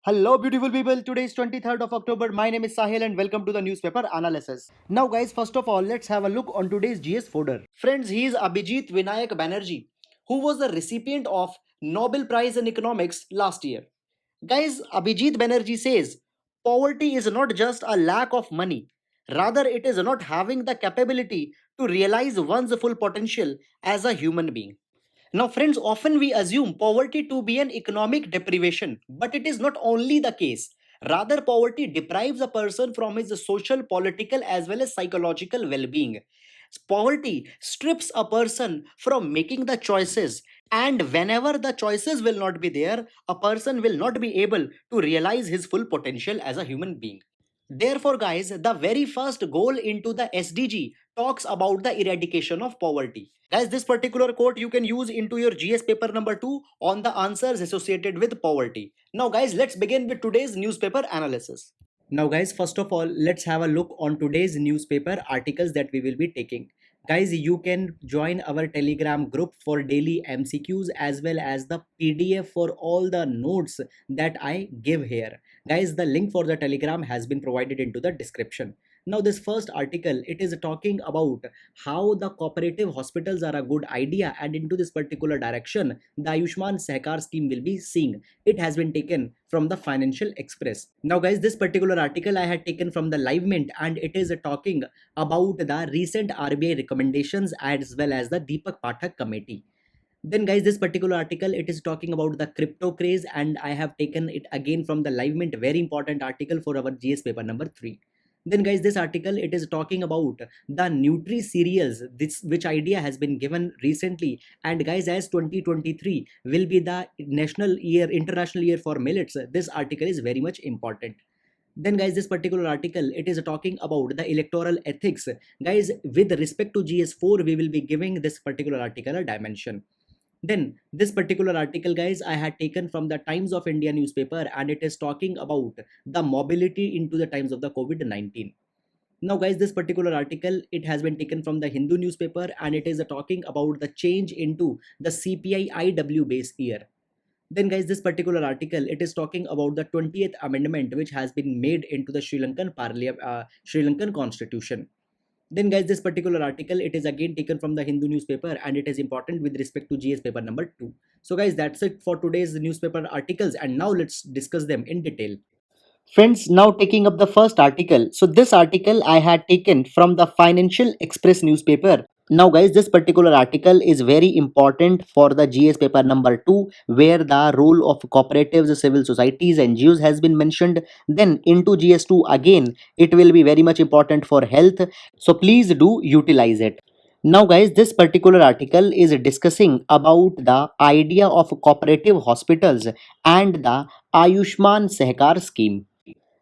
Hello, beautiful people. Today is 23rd of October. My name is Sahil and welcome to the newspaper analysis. Now, guys, first of all, let's have a look on today's GS folder. Friends, he is Abhijit Vinayak Banerjee, who was the recipient of Nobel Prize in Economics last year. Guys, Abhijit Banerjee says poverty is not just a lack of money, rather, it is not having the capability to realize one's full potential as a human being. Now, friends, often we assume poverty to be an economic deprivation, but it is not only the case. Rather, poverty deprives a person from his social, political, as well as psychological well being. Poverty strips a person from making the choices, and whenever the choices will not be there, a person will not be able to realize his full potential as a human being. Therefore, guys, the very first goal into the SDG talks about the eradication of poverty. Guys, this particular quote you can use into your GS paper number 2 on the answers associated with poverty. Now, guys, let's begin with today's newspaper analysis. Now, guys, first of all, let's have a look on today's newspaper articles that we will be taking. Guys, you can join our Telegram group for daily MCQs as well as the PDF for all the notes that I give here. Guys, the link for the Telegram has been provided into the description. Now, this first article, it is talking about how the cooperative hospitals are a good idea, and into this particular direction, the Ayushman Sehkar scheme will be seeing. It has been taken from the Financial Express. Now, guys, this particular article I had taken from the Live Mint, and it is talking about the recent RBI recommendations as well as the Deepak Pathak committee. Then, guys, this particular article, it is talking about the crypto craze, and I have taken it again from the Live Mint, very important article for our GS paper number 3. Then, guys, this article, it is talking about the Nutri cereals, this which idea has been given recently. And guys, as 2023 will be the international year for millets, this article is very much important. Then, guys, this particular article, it is talking about the electoral ethics. Guys, with respect to GS4, we will be giving this particular article a dimension. Then this particular article, guys, I had taken from the Times of India newspaper, and it is talking about the mobility into the times of the COVID-19. Now, guys, this particular article, it has been taken from the Hindu newspaper, and it is talking about the change into the CPI IW base year. Then, guys, this particular article, it is talking about the 20th amendment which has been made into the Sri Lankan constitution. Then, guys, this particular article, it is again taken from the Hindu newspaper, and it is important with respect to GS paper number 2. So, guys, that's it for today's newspaper articles, and now let's discuss them in detail. Friends, now taking up the first article. So this article I had taken from the Financial Express newspaper. Now, guys, this particular article is very important for the GS paper number 2, where the role of cooperatives, civil societies, NGOs has been mentioned. Then into GS2 again, it will be very much important for health. So please do utilize it. Now, guys, this particular article is discussing about the idea of cooperative hospitals and the Ayushman Sehkar scheme.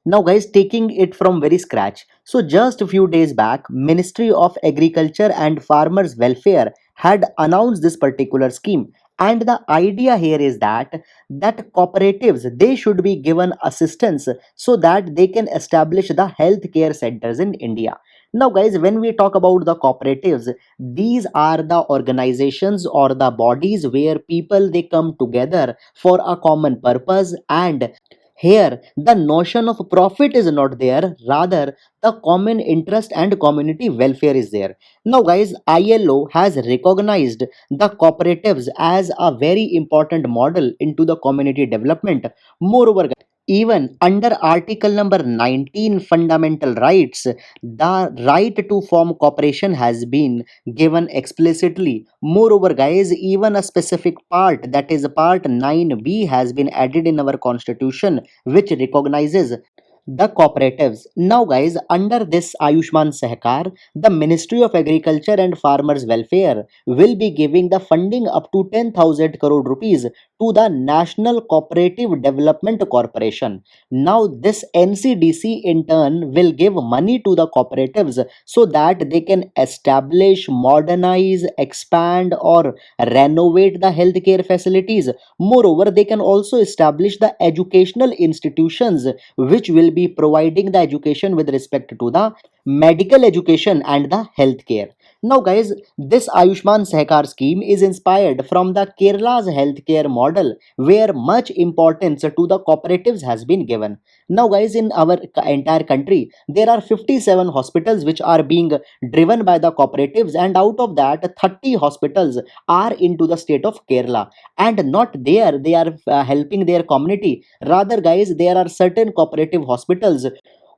Now, guys, taking it from very scratch. So just a few days back, Ministry of Agriculture and Farmers Welfare had announced this particular scheme. And the idea here is that cooperatives, they should be given assistance so that they can establish the healthcare centers in India. Now, guys, when we talk about the cooperatives, these are the organizations or the bodies where people, they come together for a common purpose, and here, the notion of profit is not there, rather, the common interest and community welfare is there. Now, guys, ILO has recognized the cooperatives as a very important model into the community development. Moreover, even under Article number 19 Fundamental Rights, the right to form cooperation has been given explicitly. Moreover, guys, even a specific part, that is part 9b, has been added in our constitution, which recognizes the cooperatives. Now, guys, under this Ayushman Sehkar, the Ministry of Agriculture and Farmers Welfare will be giving the funding up to 10,000 crore rupees to the National Cooperative Development Corporation. Now, this NCDC in turn will give money to the cooperatives so that they can establish, modernize, expand, or renovate the healthcare facilities. Moreover, they can also establish the educational institutions which will be providing the education with respect to the medical education and the healthcare. Now, guys, this Ayushman Sehkar scheme is inspired from the Kerala's healthcare model, where much importance to the cooperatives has been given. Now, guys, in our entire country, there are 57 hospitals which are being driven by the cooperatives, and out of that, 30 hospitals are into the state of Kerala. And not there, they are helping their community. Rather, guys, there are certain cooperative hospitals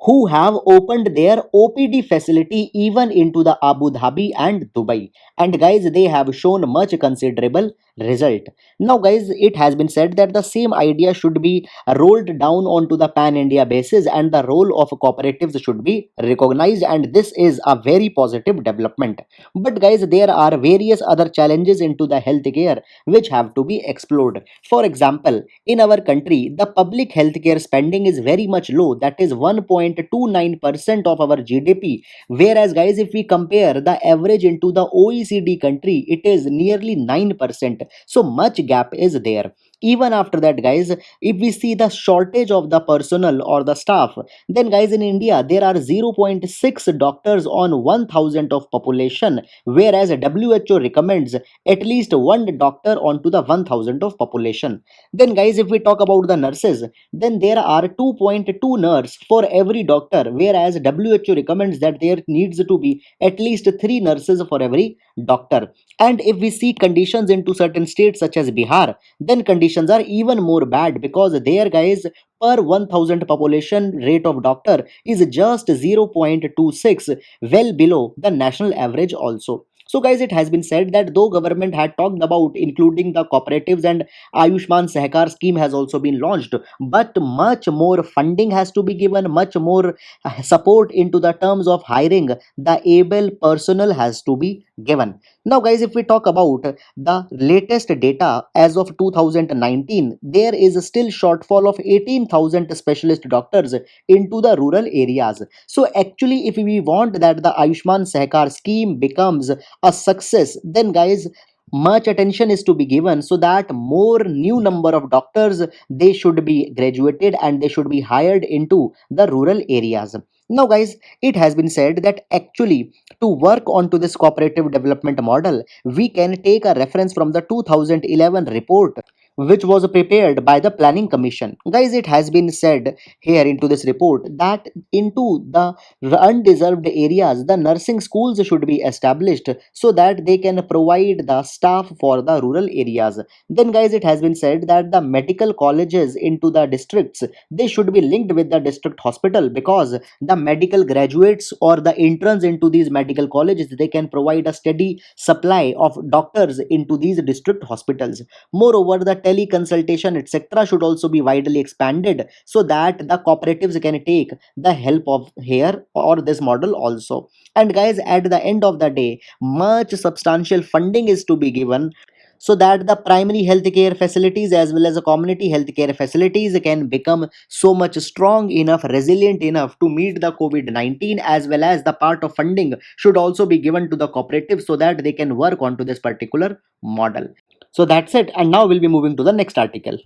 who have opened their OPD facility even into the Abu Dhabi and Dubai. And guys, they have shown much considerable result. Now, guys, it has been said that the same idea should be rolled down onto the pan India basis, and the role of cooperatives should be recognized, and this is a very positive development. But guys, there are various other challenges into the healthcare which have to be explored. For example, in our country, the public healthcare spending is very much low, that is 1.29% of our GDP. Whereas, guys, if we compare the average into the OECD country, it is nearly 9%. So much gap is there. Even after that, guys, if we see the shortage of the personnel or the staff, then guys, in India there are zero point 0.6 doctors on 1000 of population, whereas WHO recommends at least one doctor onto the 1000 of population. Then, guys, if we talk about the nurses, then there are 2.2 nurse for every doctor, whereas WHO recommends that there needs to be at least 3 nurses for every doctor. And if we see conditions into certain states such as Bihar, then conditions are even more bad, because there, guys, per 1000 population rate of doctor is just 0.26, well below the national average also. So, guys, it has been said that though government had talked about including the cooperatives, and Ayushman Sehkar scheme has also been launched, but much more funding has to be given, much more support into the terms of hiring the able personnel has to be given. Now, guys, if we talk about the latest data as of 2019, there is still shortfall of 18,000 specialist doctors into the rural areas. So actually, if we want that the Ayushman Sehkar scheme becomes a success, then, guys, much attention is to be given, so that more new number of doctors, they should be graduated and they should be hired into the rural areas. Now, guys, it has been said that actually, to work onto this cooperative development model, we can take a reference from the 2011 report which was prepared by the planning commission. Guys, it has been said here into this report that into the undeserved areas, the nursing schools should be established so that they can provide the staff for the rural areas. Then, guys, it has been said that the medical colleges into the districts, they should be linked with the district hospital, because the medical graduates or the interns into these medical colleges, they can provide a steady supply of doctors into these district hospitals. Moreover, the teleconsultation etc. should also be widely expanded, so that the cooperatives can take the help of here or this model also. And, guys, at the end of the day, much substantial funding is to be given, so that the primary healthcare facilities as well as the community healthcare facilities can become so much strong enough, resilient enough to meet the COVID-19, as well as the part of funding should also be given to the cooperative so that they can work onto this particular model. So that's it, and now we'll be moving to the next article.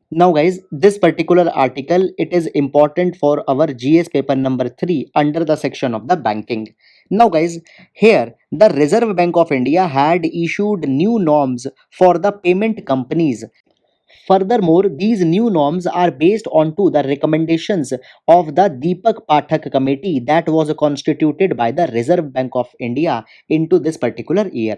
Now, guys, this particular article, it is important for our GS paper number 3 under the section of the banking. Now, guys, here the Reserve Bank of India had issued new norms for the payment companies. Furthermore, these new norms are based onto the recommendations of the Deepak Pathak committee that was constituted by the Reserve Bank of India into this particular year.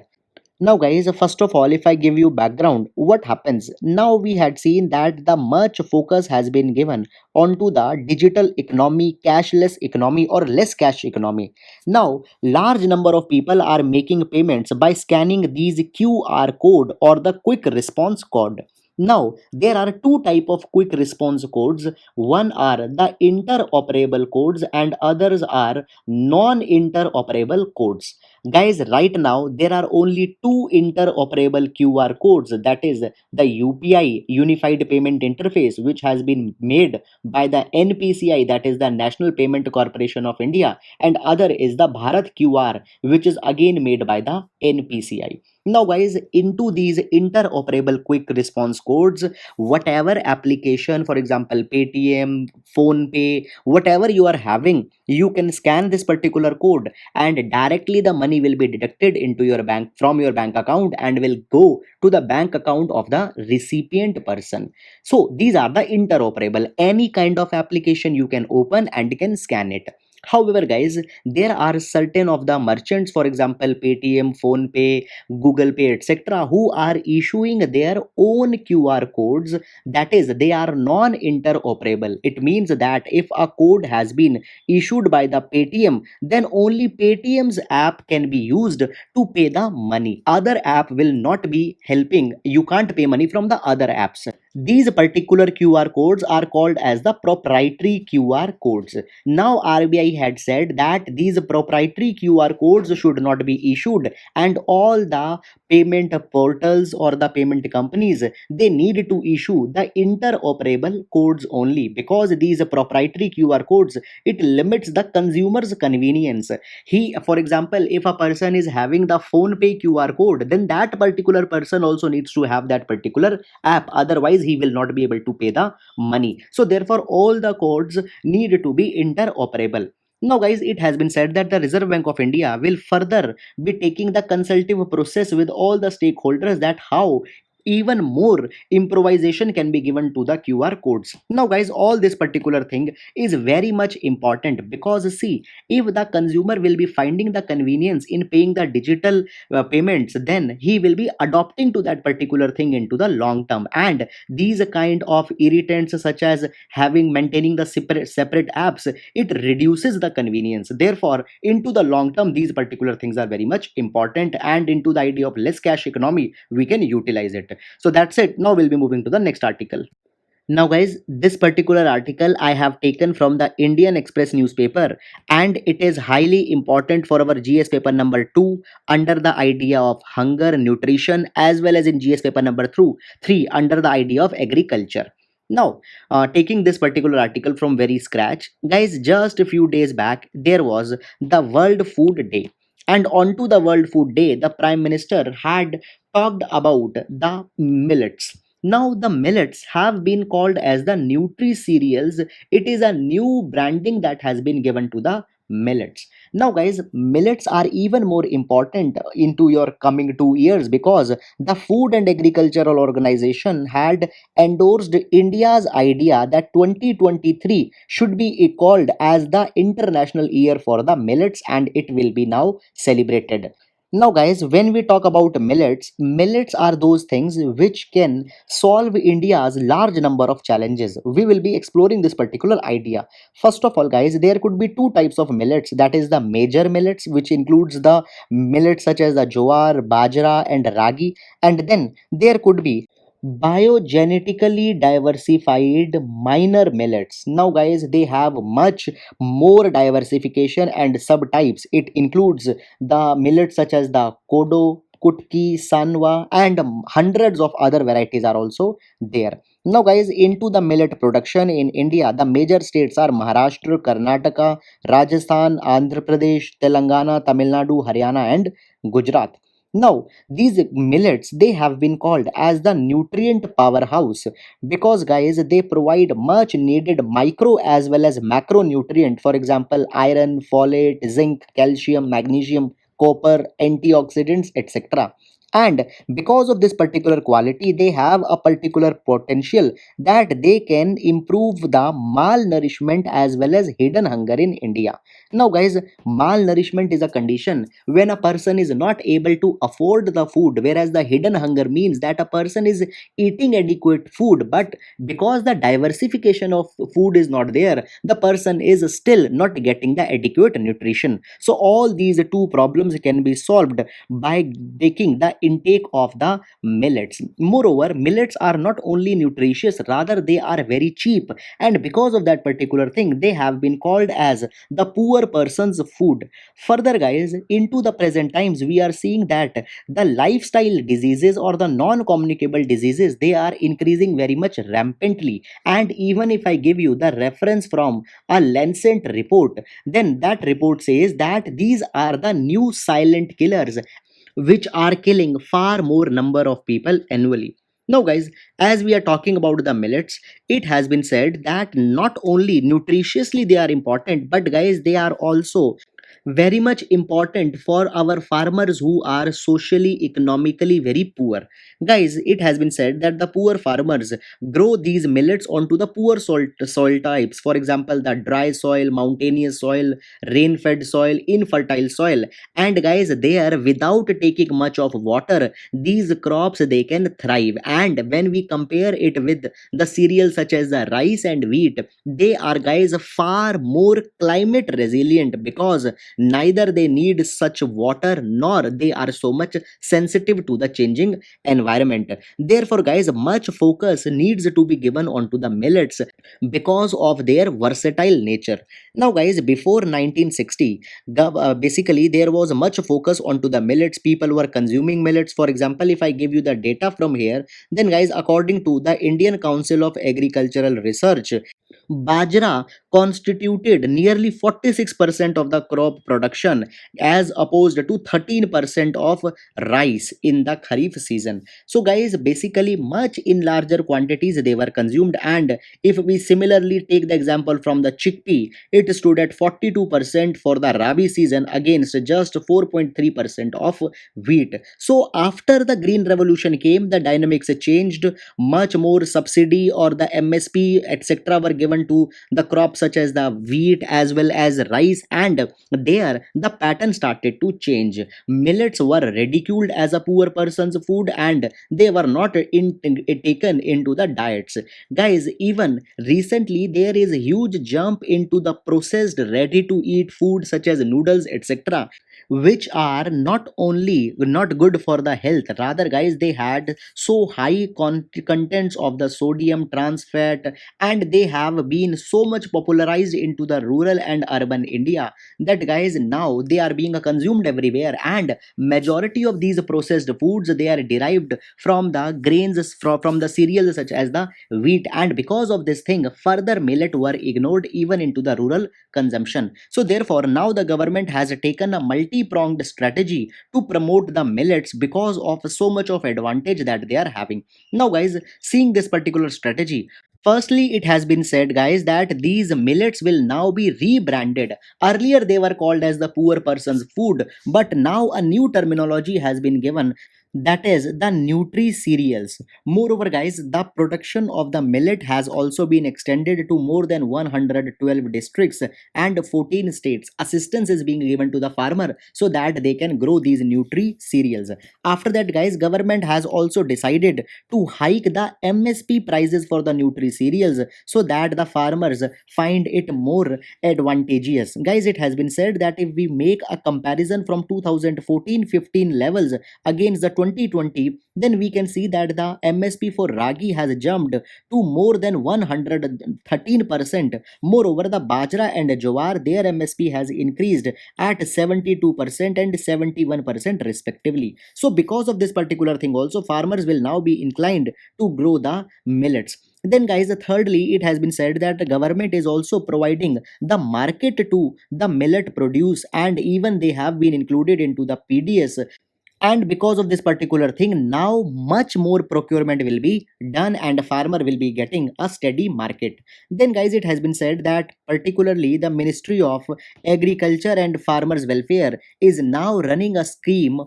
Now, guys, first of all, if I give you background, what happens? Now, we had seen that the much focus has been given onto the digital economy, cashless economy, or less cash economy. Now, large number of people are making payments by scanning these QR code or the quick response code. Now, there are two type of quick response codes. One are the interoperable codes and others are non-interoperable codes. Guys, right now there are only two interoperable QR codes, that is the UPI Unified Payment Interface, which has been made by the NPCI, that is the National Payment Corporation of India, and other is the Bharat QR, which is again made by the NPCI. Now guys, into these interoperable quick response codes, whatever application, for example Paytm, phone pay, whatever you are having, you can scan this particular code and directly the money will be deducted into your bank from your bank account and will go to the bank account of the recipient person. So these are the interoperable. Any kind of application you can open and can scan it. However guys, there are certain of the merchants, for example Paytm, phone pay, Google Pay, etc., who are issuing their own QR codes. That is, they are non interoperable. It means that if a code has been issued by the Paytm, then only Paytm's app can be used to pay the money. Other app will not be helping. You can't pay money from the other apps. These particular QR codes are called as the proprietary QR codes. Now, RBI had said that these proprietary QR codes should not be issued, and all the payment portals or the payment companies, they need to issue the interoperable codes only, because these proprietary QR codes, it limits the consumer's convenience. He, for example, if a person is having the phone pay QR code, then that particular person also needs to have that particular app, otherwise he will not be able to pay the money. So therefore all the codes need to be interoperable. Now guys, it has been said that the Reserve Bank of India will further be taking the consultative process with all the stakeholders, that how even more improvisation can be given to the QR codes. Now guys, all this particular thing is very much important, because see, if the consumer will be finding the convenience in paying the digital payments, then he will be adopting to that particular thing into the long term. And these kind of irritants, such as having maintaining the separate apps, it reduces the convenience. Therefore into the long term, these particular things are very much important, and into the idea of less cash economy, we can utilize it. So that's it. Now we'll be moving to the next article. Now, guys, this particular article I have taken from the Indian Express newspaper, and it is highly important for our GS paper number 2 under the idea of hunger, nutrition, as well as in GS paper number 3 under the idea of agriculture. Now, taking this particular article from very scratch, guys, just a few days back, there was the World Food Day. And onto the World Food Day, the Prime Minister had talked about the millets. Now, the millets have been called as the Nutri cereals. It is a new branding that has been given to the millets. Now, guys, millets are even more important into your coming 2 years, because the Food and Agricultural Organization had endorsed India's idea that 2023 should be called as the International Year for the Millets, and it will be now celebrated. Now, guys, when we talk about millets, millets are those things which can solve India's large number of challenges. We will be exploring this particular idea. First of all, guys, there could be two types of millets. That is the major millets, which includes the millets such as the jowar, bajra, and ragi. And then there could be biogenetically diversified minor millets. Now guys, they have much more diversification and subtypes. It includes the millets such as the kodo, kutki, sanwa, and hundreds of other varieties are also there. Now guys, into the millet production in India, the major states are Maharashtra, Karnataka, Rajasthan, Andhra Pradesh, Telangana, Tamil Nadu, Haryana, and Gujarat. Now these millets, they have been called as the nutrient powerhouse, because guys, they provide much needed micro as well as macronutrient, for example iron, folate, zinc, calcium, magnesium, copper, antioxidants, etc. And because of this particular quality, they have a particular potential that they can improve the malnourishment as well as hidden hunger in India. Now guys, malnourishment is a condition when a person is not able to afford the food, whereas the hidden hunger means that a person is eating adequate food, but because the diversification of food is not there, the person is still not getting the adequate nutrition. So all these two problems can be solved by taking the intake of the millets. Moreover, millets are not only nutritious, rather they are very cheap, and because of that particular thing, they have been called as the poor person's food. Further guys, into the present times, we are seeing that the lifestyle diseases or the non-communicable diseases, they are increasing very much rampantly. And even if I give you the reference from a Lancet report, then that report says that these are the new silent killers. which are killing far more number of people annually. Now, guys, as we are talking about the millets, it has been said that not only nutritiously they are important, but guys, they are also very much important for our farmers who are socially economically very poor. Guys, it has been said that the poor farmers grow these millets onto the poor soil types, for example the dry soil, mountainous soil, rain fed soil, infertile soil. And guys, there without taking much of water, these crops they can thrive. And when we compare it with the cereals such as the rice and wheat, they are guys far more climate resilient, because neither they need such water nor they are so much sensitive to the changing environment. Therefore, guys, much focus needs to be given onto the millets because of their versatile nature. Now, guys, before 1960, basically there was much focus onto the millets. People were consuming millets. For example, if I give you the data from here, then guys, according to the Indian Council of Agricultural Research, Bajra constituted nearly 46% of the crop production, as opposed to 13% of rice in the Kharif season. So, guys, basically, much in larger quantities they were consumed. And if we similarly take the example from the chickpea, it stood at 42% for the Rabi season against just 4.3% of wheat. So, after the Green Revolution came, the dynamics changed. Much more subsidy or the MSP etc. were given to the crops such as the wheat as well as rice, and there the pattern started to change. Millets were ridiculed as a poor person's food, and they were not taken into the diets. Guys, even recently there is a huge jump into the processed ready to eat food such as noodles etc., which are not only not good for the health, rather guys, they had so high contents of the sodium, trans fat, and they have been so much popularized into the rural and urban India that guys, now they are being consumed everywhere. And majority of these processed foods, they are derived from the grains, from the cereals such as the wheat. And because of this thing, further millet were ignored even into the rural consumption. So therefore, now the government has taken a multi-pronged strategy to promote the millets because of so much of advantage that they are having. Now, guys, seeing this particular strategy, firstly, it has been said, guys, that these millets will now be rebranded. Earlier, they were called as the poor person's food, but now a new terminology has been given, that is the nutri cereals. Moreover, guys, the production of the millet has also been extended to more than 112 districts and 14 states. Assistance is being given to the farmer so that they can grow these nutri cereals. After that, guys, government has also decided to hike the MSP prices for the nutri cereals so that the farmers find it more advantageous. Guys, it has been said that if we make a comparison from 2014-15 levels against the 2020, then we can see that the MSP for ragi has jumped to more than 113%. Moreover, the bajra and jowar, their MSP has increased at 72% and 71% respectively. So because of this particular thing also, farmers will now be inclined to grow the millets. Then, guys, thirdly, it has been said that the government is also providing the market to the millet produce, and even they have been included into the PDS. And because of this particular thing, now much more procurement will be done and farmer will be getting a steady market. Then, guys, it has been said that particularly the Ministry of Agriculture and Farmers Welfare is now running a scheme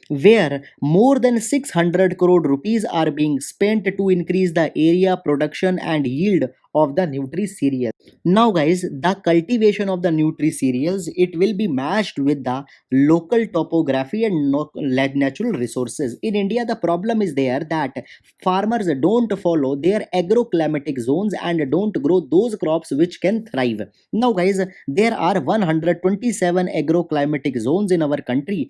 where more than 600 crore rupees are being spent to increase the area, production and yield of the nutri cereals. Now, guys, the cultivation of the nutri cereals, it will be matched with the local topography and natural resources. In India, the problem is there that farmers don't follow their agroclimatic zones and don't grow those crops which can thrive. Now, guys, there are 127 agroclimatic zones in our country,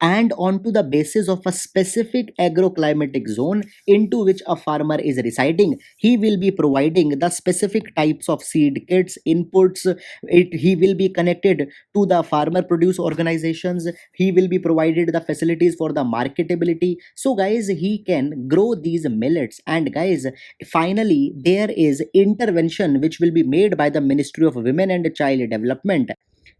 and onto the basis of a specific agroclimatic zone into which a farmer is residing, he will be providing the specific types of seed kits, inputs. He will be connected to the farmer produce organizations. He will be provided the facilities for the marketability, so guys, he can grow these millets. And guys, finally, there is intervention which will be made by the Ministry of Women and Child Development,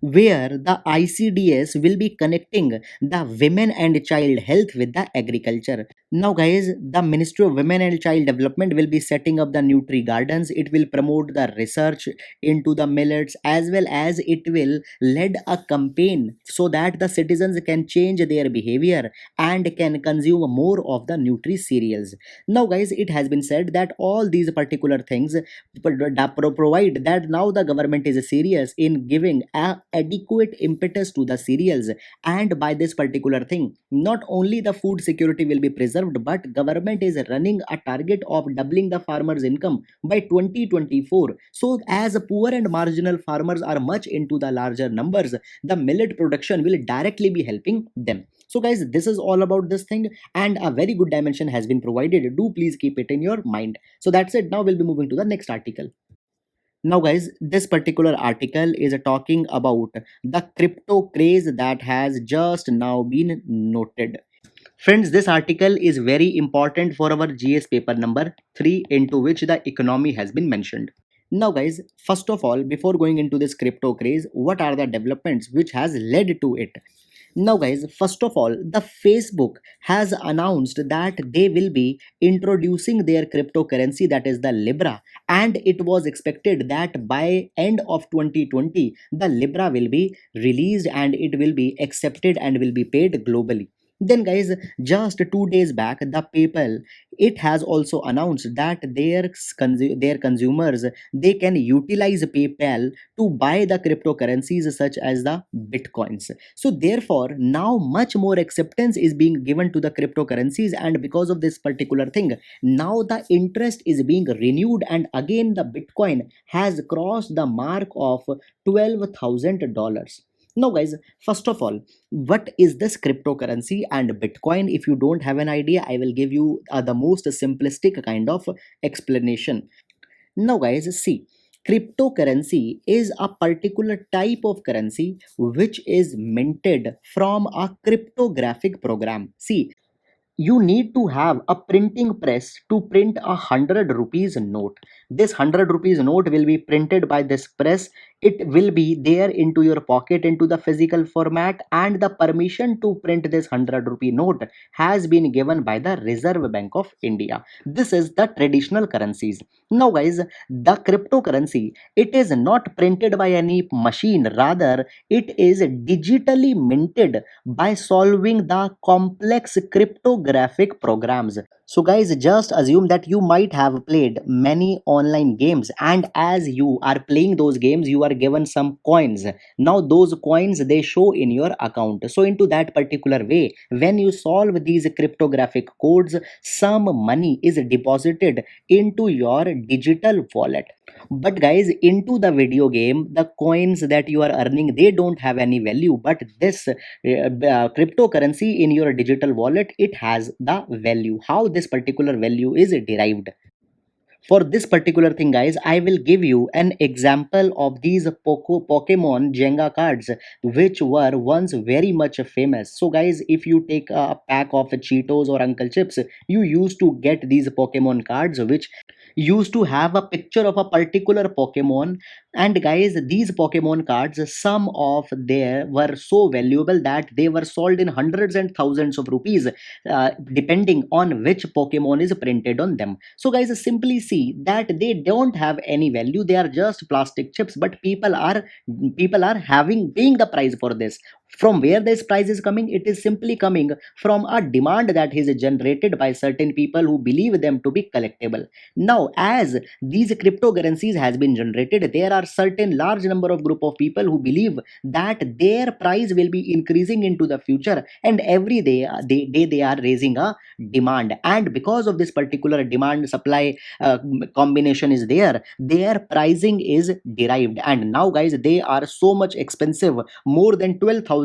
where the ICDS will be connecting the women and child health with the agriculture. Now, guys, the Ministry of Women and Child Development will be setting up the Nutri Gardens. It will promote the research into the millets, as well as it will lead a campaign so that the citizens can change their behavior and can consume more of the Nutri cereals. Now, guys, it has been said that all these particular things provide that now the government is serious in giving a adequate impetus to the cereals, and by this particular thing not only the food security will be preserved, but government is running a target of doubling the farmers income by 2024. So as poor and marginal farmers are much into the larger numbers, the millet production will directly be helping them. So guys, this is all about this thing, and a very good dimension has been provided. Do please keep it in your mind. So that's it. Now we'll be moving to the next article. Now, guys, this particular article is talking about the crypto craze that has just now been noted. Friends, this article is very important for our GS paper number 3, into which the economy has been mentioned. Now, guys, first of all, before going into this crypto craze, what are the developments which has led to it? Now, guys, first of all, the Facebook has announced that they will be introducing their cryptocurrency, that is the Libra, and it was expected that by end of 2020 the Libra will be released and it will be accepted and will be paid globally. Then, guys, just 2 days back, the PayPal, it has also announced that their consumers, they can utilize PayPal to buy the cryptocurrencies such as the bitcoins. So therefore now much more acceptance is being given to the cryptocurrencies, and because of this particular thing, now the interest is being renewed, and again the bitcoin has crossed the mark of $12,000. Now, guys, first of all, what is this cryptocurrency and bitcoin? If you don't have an idea, I will give you the most simplistic kind of explanation. Now, guys, see, cryptocurrency is a particular type of currency which is minted from a cryptographic program. See, you need to have a printing press to print 100 rupees note. This 100 rupees note will be printed by this press. It will be there into your pocket into the physical format, and the permission to print this 100 rupee note has been given by the Reserve Bank of India. This is the traditional currencies. Now, guys, the cryptocurrency, it is not printed by any machine, rather it is digitally minted by solving the complex cryptographic programs. So, guys, just assume that you might have played many online games, and as you are playing those games, you are given some coins. Now, those coins, they show in your account. So, into that particular way, when you solve these cryptographic codes, some money is deposited into your digital wallet. But, guys, into the video game, the coins that you are earning, they don't have any value, but this cryptocurrency in your digital wallet, it has the value. How this particular value is derived? For this particular thing, guys, I will give you an example of these Pokemon Jenga cards, which were once very much famous. So, guys, if you take a pack of Cheetos or Uncle Chips, you used to get these Pokemon cards which used to have a picture of a particular Pokemon. And, guys, these Pokemon cards, some of they were so valuable that they were sold in hundreds and thousands of rupees, depending on which Pokemon is printed on them. So, guys, simply see that they don't have any value. They are just plastic chips, but people are having paying the price for this. From where this price is coming? It is simply coming from a demand that is generated by certain people who believe them to be collectible. Now, as these cryptocurrencies has been generated, there are certain large number of group of people who believe that their price will be increasing into the future, and every day they are raising a demand, and because of this particular demand supply combination is there, their pricing is derived, and now, guys, they are so much expensive, more than $12,000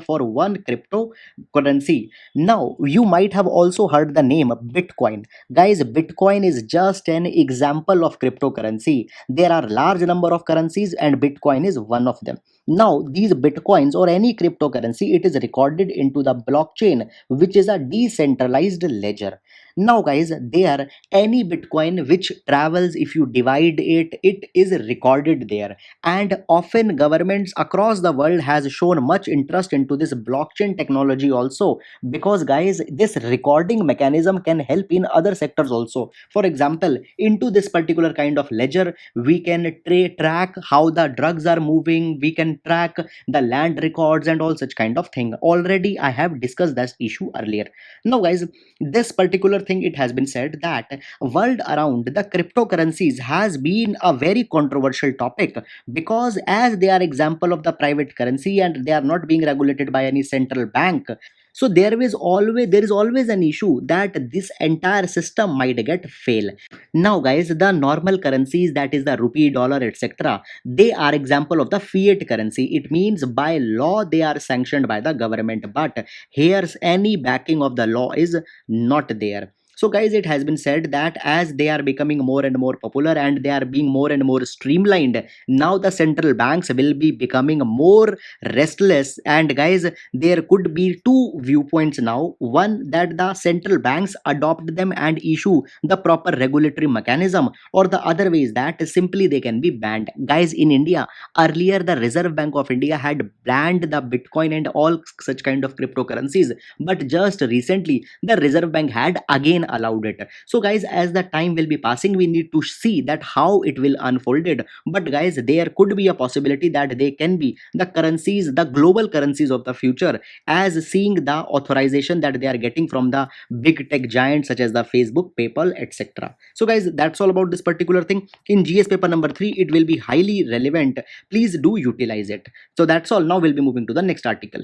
for one cryptocurrency. Now, you might have also heard the name Bitcoin. Guys, Bitcoin is just an example of cryptocurrency. There are large number of currencies and Bitcoin is one of them. Now, these bitcoins or any cryptocurrency, it is recorded into the blockchain, which is a decentralized ledger. Now, guys, there any bitcoin which travels, if you divide it, it is recorded there. And often governments across the world has shown much interest into this blockchain technology also, because guys, this recording mechanism can help in other sectors also. For example, into this particular kind of ledger, we can track how the drugs are moving, we can track the land records and all such kind of thing. Already I have discussed this issue earlier. Now guys, this particular thing, it has been said that world around the cryptocurrencies has been a very controversial topic, because as they are example of the private currency and they are not being regulated by any central bank, so there is always an issue that this entire system might get fail. Now guys, the normal currencies, that is the rupee, dollar, etc., they are example of the fiat currency. It means by law they are sanctioned by the government, but here's any backing of the law is not there. So guys, it has been said that as they are becoming more and more popular and they are being more and more streamlined, now the central banks will be becoming more restless. And guys, there could be two viewpoints now. One, that the central banks adopt them and issue the proper regulatory mechanism, or the other way is that simply they can be banned. Guys, in India, earlier the Reserve Bank of India had banned the Bitcoin and all such kind of cryptocurrencies, but just recently the Reserve Bank had again allowed it. So guys, as the time will be passing, we need to see that how it will unfolded. But guys, there could be a possibility that they can be the currencies, the global currencies of the future, as seeing the authorization that they are getting from the big tech giants such as the Facebook, PayPal, etc. So guys, that's all about this particular thing. In GS paper number 3, it will be highly relevant. Please do utilize it. So that's all. Now we'll be moving to the next article.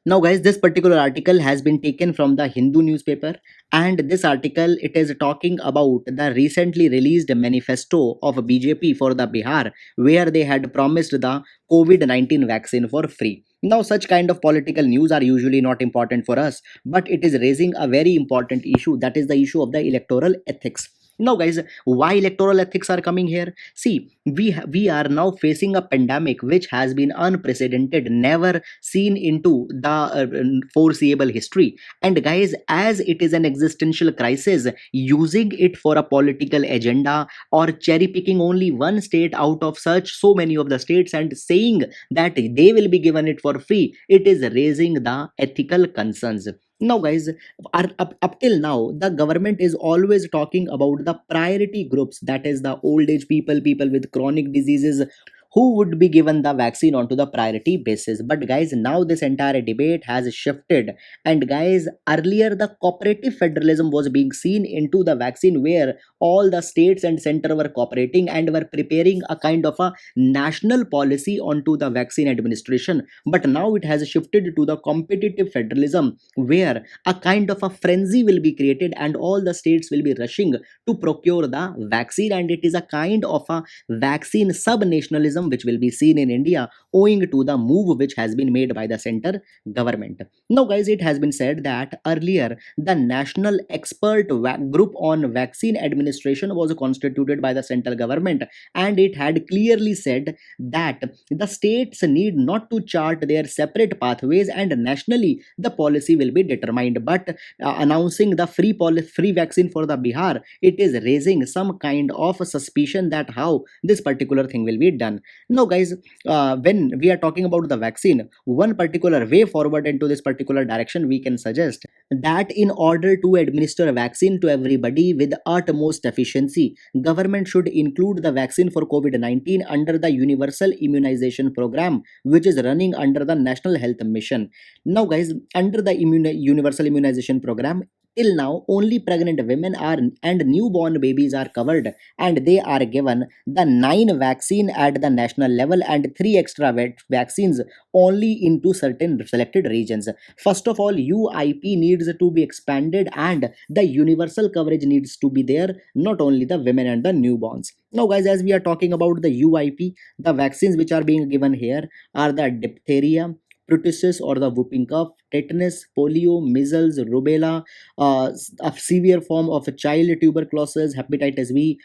Now guys, this particular article has been taken from the Hindu newspaper, and this article, it is talking about the recently released manifesto of BJP for the Bihar, where they had promised the COVID-19 vaccine for free. Now such kind of political news are usually not important for us, but it is raising a very important issue, that is the issue of the electoral ethics. Now guys, why electoral ethics are coming here? See, we are now facing a pandemic which has been unprecedented, never seen into the foreseeable history. And guys, as it is an existential crisis, using it for a political agenda or cherry picking only one state out of such so many of the states and saying that they will be given it for free, it is raising the ethical concerns. Now guys, up till now the government is always talking about the priority groups, that is the old age people, people with chronic diseases, who would be given the vaccine onto the priority basis. But guys, now this entire debate has shifted. And guys, earlier the cooperative federalism was being seen into the vaccine, where all the states and center were cooperating and were preparing a kind of a national policy onto the vaccine administration. But now it has shifted to the competitive federalism, where a kind of a frenzy will be created and all the states will be rushing to procure the vaccine, and it is a kind of a vaccine sub-nationalism which will be seen in India, owing to the move which has been made by the center government. Now guys, it has been said that earlier the national expert group on vaccine administration was constituted by the central government, and it had clearly said that the states need not to chart their separate pathways and nationally the policy will be determined. But announcing the free vaccine for the Bihar, it is raising some kind of suspicion that how this particular thing will be done. Now guys, when we are talking about the vaccine, one particular way forward into this particular direction, we can suggest that in order to administer a vaccine to everybody with utmost efficiency, government should include the vaccine for COVID-19 under the universal immunization program, which is running under the National Health Mission. Now guys, under the universal immunization program, till now only pregnant women are and newborn babies are covered, and they are given the 9 vaccine at the national level and 3 extra vaccines only into certain selected regions. First of all, UIP needs to be expanded and the universal coverage needs to be there, not only the women and the newborns. Now guys, as we are talking about the UIP, the vaccines which are being given here are the diphtheria, pertussis or the whooping cough, tetanus, polio, measles, rubella, a severe form of child tuberculosis, hepatitis B,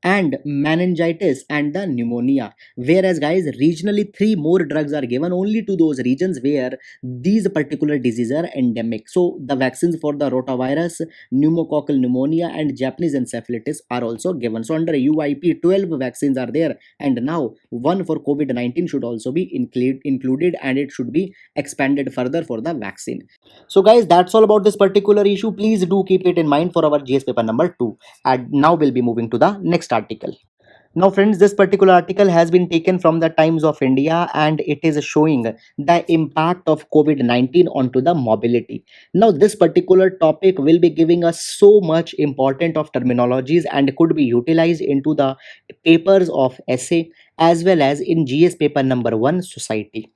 and meningitis and the pneumonia. Whereas, guys, regionally, three more drugs are given only to those regions where these particular diseases are endemic. So, the vaccines for the rotavirus, pneumococcal pneumonia, and Japanese encephalitis are also given. So, under UIP, 12 vaccines are there, and now one for COVID 19 should also be included, and it should be expanded further for the vaccine. So, guys, that's all about this particular issue. Please do keep it in mind for our GS paper number 2. And now we'll be moving to the next article. Now, friends, this particular article has been taken from the Times of India, and it is showing the impact of COVID 19 onto the mobility. Now, this particular topic will be giving us so much important of terminologies and could be utilized into the papers of essay as well as in GS paper number 1 society.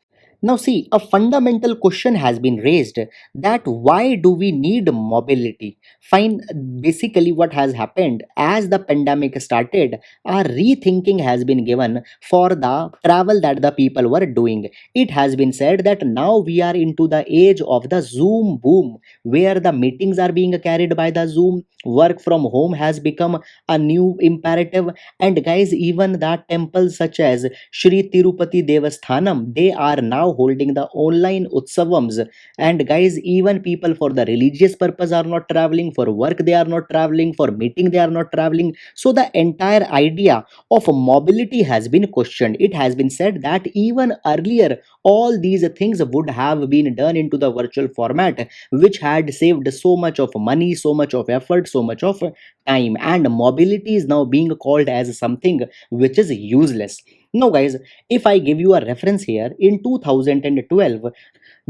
Now, see, a fundamental question has been raised that why do we need mobility? Fine, basically, what has happened as the pandemic started, a rethinking has been given for the travel that the people were doing. It has been said that now we are into the age of the Zoom boom, where the meetings are being carried by the Zoom, work from home has become a new imperative, and guys, even the temples such as Shri Tirupati Devasthanam, they are now holding the online utsavams. And guys, even people for the religious purpose are not traveling, for work they are not traveling, for meeting they are not traveling. So the entire idea of mobility has been questioned. It has been said that even earlier, all these things would have been done into the virtual format, which had saved so much of money, so much of effort, so much of time. And mobility is now being called as something which is useless. Now, guys, if I give you a reference here, in 2012,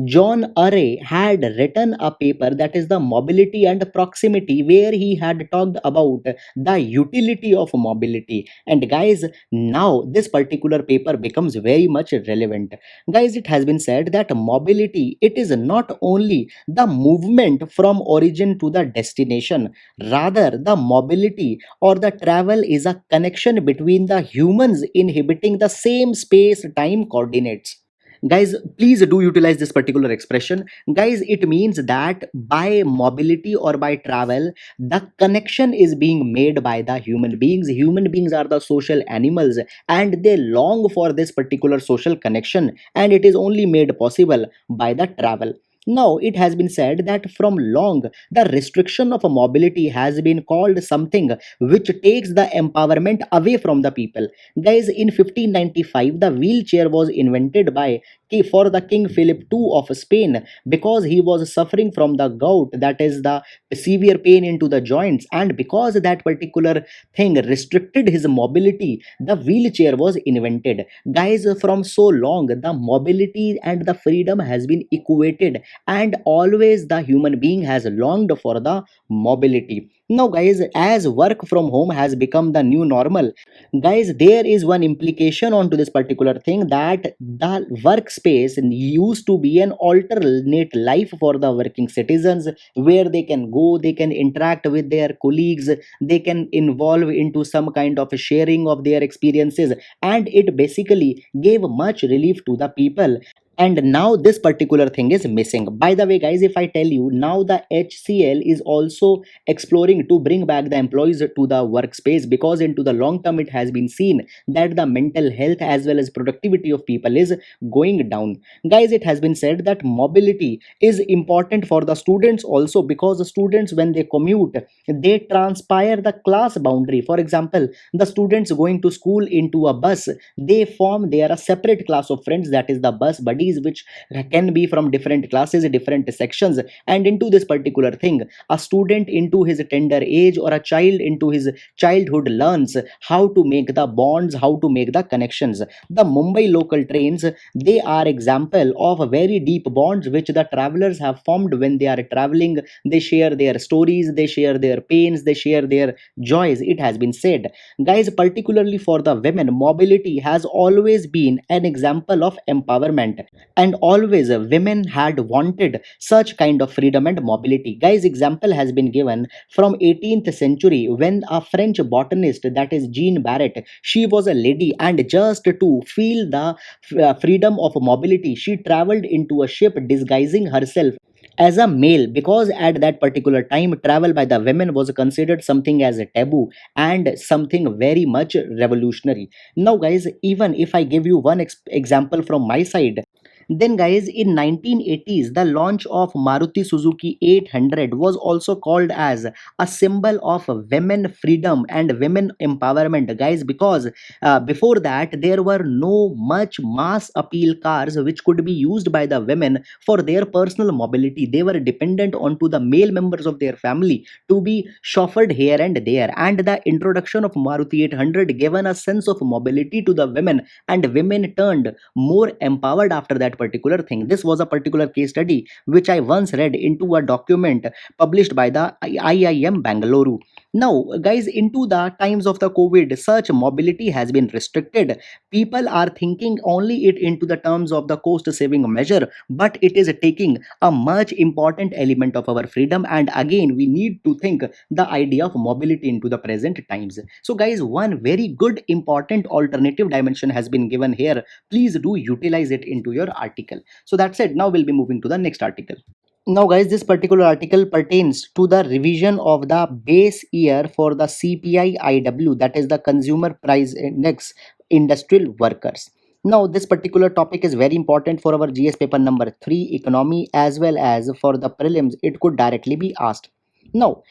John Array had written a paper, that is the mobility and proximity, where he had talked about the utility of mobility. And guys, now this particular paper becomes very much relevant. Guys, it has been said that mobility, it is not only the movement from origin to the destination, rather the mobility or the travel is a connection between the humans inhabiting the same space time coordinates. Guys, please do utilize this particular expression. Guys, it means that by mobility or by travel, the connection is being made by the human beings. Human beings are the social animals, and they long for this particular social connection, and it is only made possible by the travel. Now, it has been said that from long, the restriction of mobility has been called something which takes the empowerment away from the people. Guys, in 1595, the wheelchair was invented by for the King Philip II of Spain, because he was suffering from the gout, that is the severe pain into the joints, and because that particular thing restricted his mobility, the wheelchair was invented. Guys, from so long, the mobility and the freedom has been equated, and always the human being has longed for the mobility. Now, guys, as work from home has become the new normal, guys, there is one implication onto this particular thing, that the workspace used to be an alternate life for the working citizens, where they can go, they can interact with their colleagues, they can involve into some kind of a sharing of their experiences, and it basically gave much relief to the people. And now this particular thing is missing. By the way, guys, if I tell you, now the HCL is also exploring to bring back the employees to the workspace, because into the long term it has been seen that the mental health as well as productivity of people is going down. Guys, it has been said that mobility is important for the students also, because the students, when they commute, they transpire the class boundary. For example, the students going to school into a bus, they form there a separate class of friends, that is the bus buddies, which can be from different classes, different sections. And into this particular thing, a student into his tender age or a child into his childhood learns how to make the bonds, how to make the connections. The Mumbai local trains, they are example of very deep bonds which the travelers have formed when they are traveling. They share their stories, they share their pains, they share their joys. It has been said, guys, particularly for the women, mobility has always been an example of empowerment, and always women had wanted such kind of freedom and mobility. Guys, example has been given from 18th century, when a French botanist, that is Jean Barrett, she was a lady, and just to feel the freedom of mobility, she traveled into a ship disguising herself as a male, because at that particular time travel by the women was considered something as a taboo and something very much revolutionary. Now guys, even if I give you one example from my side, then guys, in 1980s the launch of Maruti Suzuki 800 was also called as a symbol of women freedom and women empowerment, guys, because before that there were no much mass appeal cars which could be used by the women for their personal mobility. They were dependent onto the male members of their family to be chauffeured here and there, and the introduction of Maruti 800 given a sense of mobility to the women, and women turned more empowered after that particular thing. This was a particular case study which I once read into a document published by the IIM Bangalore. Now guys, into the times of the COVID, such mobility has been restricted. People are thinking only it into the terms of the cost saving measure, but it is taking a much important element of our freedom, and again we need to think the idea of mobility into the present times. So guys, one very good important alternative dimension has been given here. Please do utilize it into your article. So that's it. Now we'll be moving to the next article. Now guys, this particular article pertains to the revision of the base year for the CPI IW, that is the Consumer Price Index industrial workers. Now this particular topic is very important for our GS paper number 3 economy, as well as for the prelims it could directly be asked. Now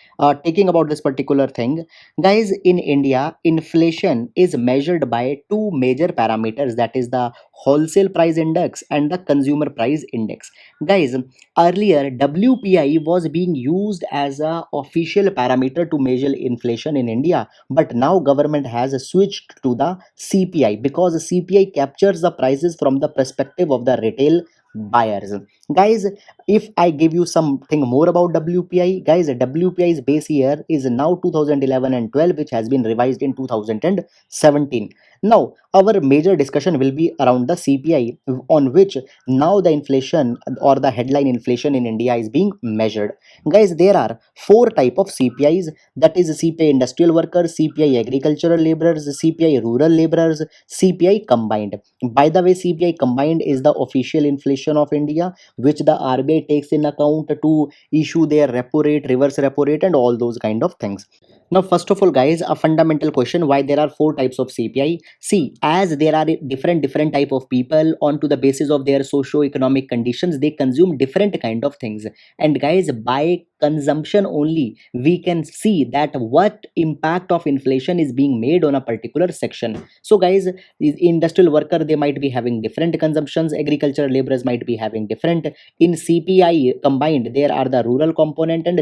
taking about this particular thing, guys, in India inflation is measured by two major parameters, that is the wholesale price index and the consumer price index. Guys, earlier WPI was being used as a official parameter to measure inflation in India, but now government has switched to the CPI because CPI captures the prices from the perspective of the retail buyers. Guys, if I give you something more about WPI, guys, WPI's base year is now 2011 and 12, which has been revised in 2017. Now our major discussion will be around the CPI, on which now the inflation or the headline inflation in India is being measured. Guys, there are four type of CPIs, that is CPI industrial workers, CPI agricultural laborers, CPI rural laborers, CPI combined. By the way, CPI combined is the official inflation of India, which the RBI takes in account to issue their repo rate, reverse repo rate, and all those kind of things. Now, first of all, guys, a fundamental question: why there are four types of CPI? See, as there are different type of people, onto the basis of their socio-economic conditions, they consume different kind of things. And guys, by consumption only, we can see that what impact of inflation is being made on a particular section. So, guys, the industrial worker, they might be having different consumptions. Agricultural laborers might be having different. In CPI combined, there are the rural component and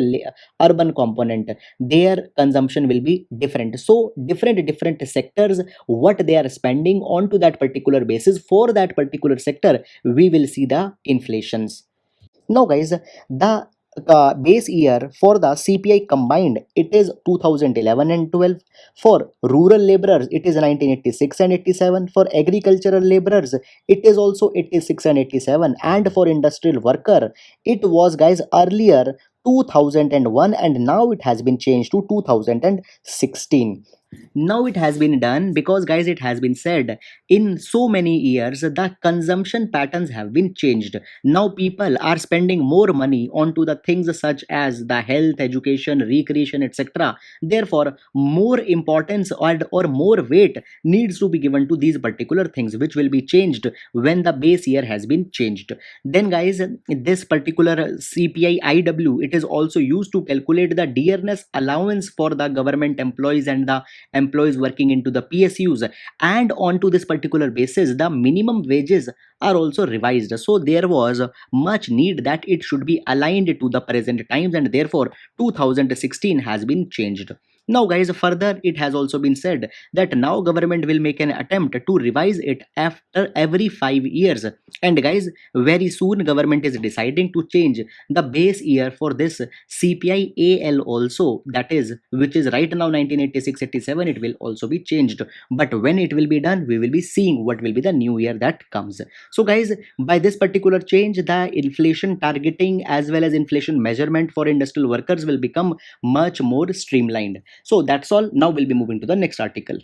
urban component. Their consumption will be different. So different sectors, what they are spending onto that particular basis for that particular sector, we will see the inflations. Now guys, the base year for the CPI combined, it is 2011 and 12. For rural laborers it is 1986 and 87. For agricultural laborers it is also 86 and 87. And for industrial worker it was, guys, earlier 2001, and now it has been changed to 2016. Now it has been done because, guys, it has been said in so many years the consumption patterns have been changed. Now people are spending more money onto the things such as the health, education, recreation, etc. Therefore more importance or more weight needs to be given to these particular things, which will be changed when the base year has been changed. Then guys, this particular CPI IW, it is also used to calculate the dearness allowance for the government employees and the employees working into the PSUs, and onto this particular basis the minimum wages are also revised. So there was much need that it should be aligned to the present times, and therefore 2016 has been changed. Now guys, further it has also been said that now government will make an attempt to revise it after every 5 years. And guys, very soon government is deciding to change the base year for this CPI AL also, that is, which is right now 1986-87. It will also be changed, but when it will be done, we will be seeing what will be the new year that comes. So guys, by this particular change, the inflation targeting as well as inflation measurement for industrial workers will become much more streamlined. So that's all. Now we'll be moving to the next article.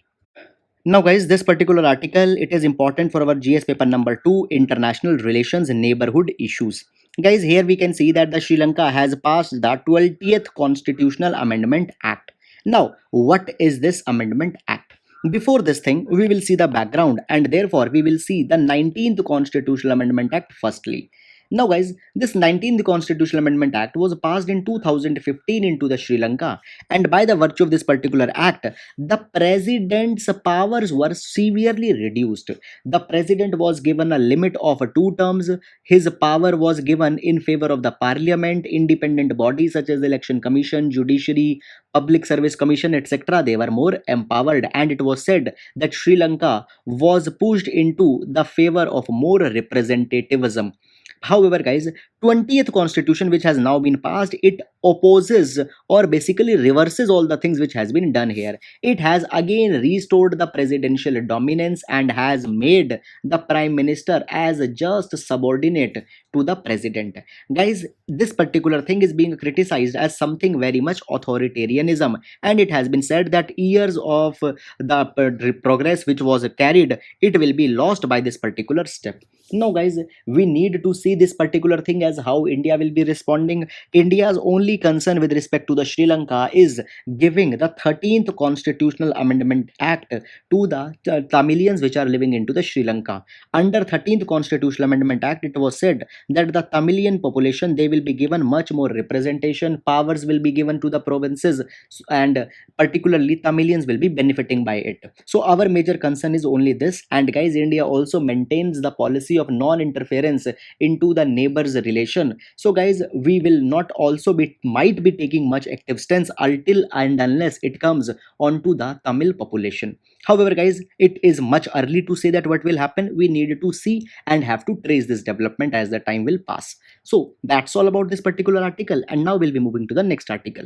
Now guys, this particular article, it is important for our GS paper number 2, international relations and neighborhood issues. Guys, here we can see that the Sri Lanka has passed the 20th Constitutional Amendment Act. Now, what is this Amendment Act? Before this thing, we will see the background, and therefore we will see the 19th Constitutional Amendment Act firstly. Now, guys, this 19th Constitutional Amendment Act was passed in 2015 into the Sri Lanka, and by the virtue of this particular act, the president's powers were severely reduced. The president was given a limit of 2 terms. His power was given in favor of the parliament, independent bodies such as election commission, judiciary, public service commission, etc. They were more empowered, and it was said that Sri Lanka was pushed into the favor of more representativism. However, guys, 20th constitution which has now been passed, it opposes or basically reverses all the things which has been done here. It has again restored the presidential dominance and has made the prime minister as just subordinate to the president. Guys, this particular thing is being criticized as something very much authoritarianism, and it has been said that years of the progress which was carried, it will be lost by this particular step. Now, guys, we need to see this particular thing as how India will be responding. India's only concern with respect to the Sri Lanka is giving the 13th Constitutional Amendment Act to the Tamilians which are living into the Sri Lanka. Under 13th Constitutional Amendment Act, it was said that the Tamilian population, they will be given much more representation, powers will be given to the provinces, and particularly Tamilians will be benefiting by it. So our major concern is only this. And guys, India also maintains the policy of non-interference into the neighbors relation. So guys, we will not also be might be taking much active stance until and unless it comes onto the Tamil population. However, guys, it is much early to say that what will happen. We need to see and have to trace this development as the time will pass. So that's all about this particular article, and now we'll be moving to the next article.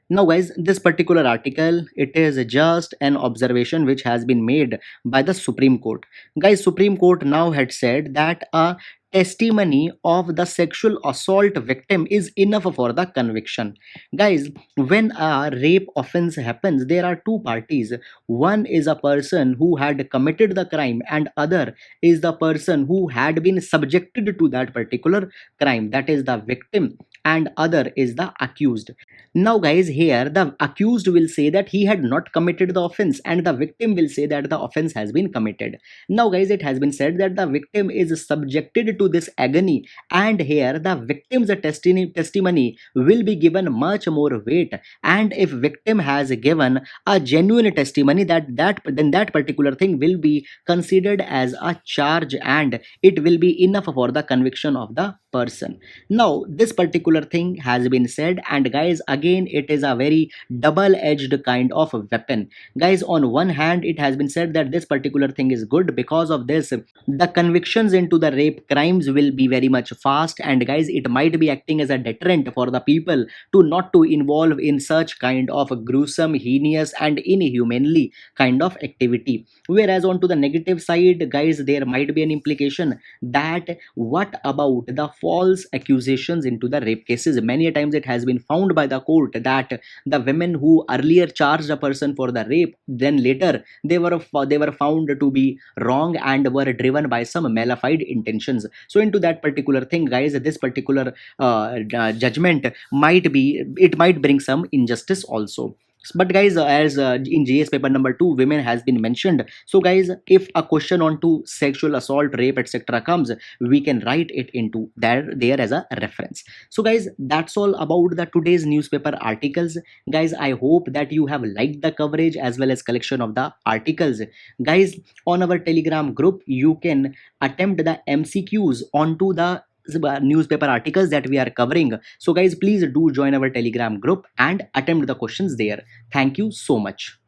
Now, guys, this particular article, it is just an observation which has been made by the Supreme Court. Guys, Supreme Court now had said that a testimony of the sexual assault victim is enough for the conviction. Guys, when a rape offense happens, there are two parties. One is a person who had committed the crime, and other is the person who had been subjected to that particular crime. That is the victim, and other is the accused. Now, guys, here the accused will say that he had not committed the offense, and the victim will say that the offense has been committed. Now, guys, it has been said that the victim is subjected to this agony, and here the victim's testimony will be given much more weight. And if victim has given a genuine testimony, then that particular thing will be considered as a charge, and it will be enough for the conviction of the person. Now, this particular thing has been said, and guys, again, it is a very double-edged kind of weapon. Guys, on one hand, it has been said that this particular thing is good. Because of this, the convictions into the rape crimes will be very much fast, and guys, it might be acting as a deterrent for the people to not to involve in such kind of gruesome, heinous, and inhumanly kind of activity. Whereas on to the negative side, guys, there might be an implication that what about the false accusations into the rape cases? Many a times it has been found by the court that the women who earlier charged a person for the rape, then later they were found to be wrong and were driven by some malified intentions. So into that particular thing, guys, this particular judgment might bring some injustice also. But guys, as in GS paper number 2, women has been mentioned. So guys, if a question on to sexual assault, rape, etc. comes, we can write it into there as a reference. So guys, that's all about the today's newspaper articles. Guys, I hope that you have liked the coverage as well as collection of the articles. Guys, on our Telegram group, you can attempt the MCQs onto the newspaper articles that we are covering. So guys, please do join our Telegram group and attempt the questions there. Thank you so much.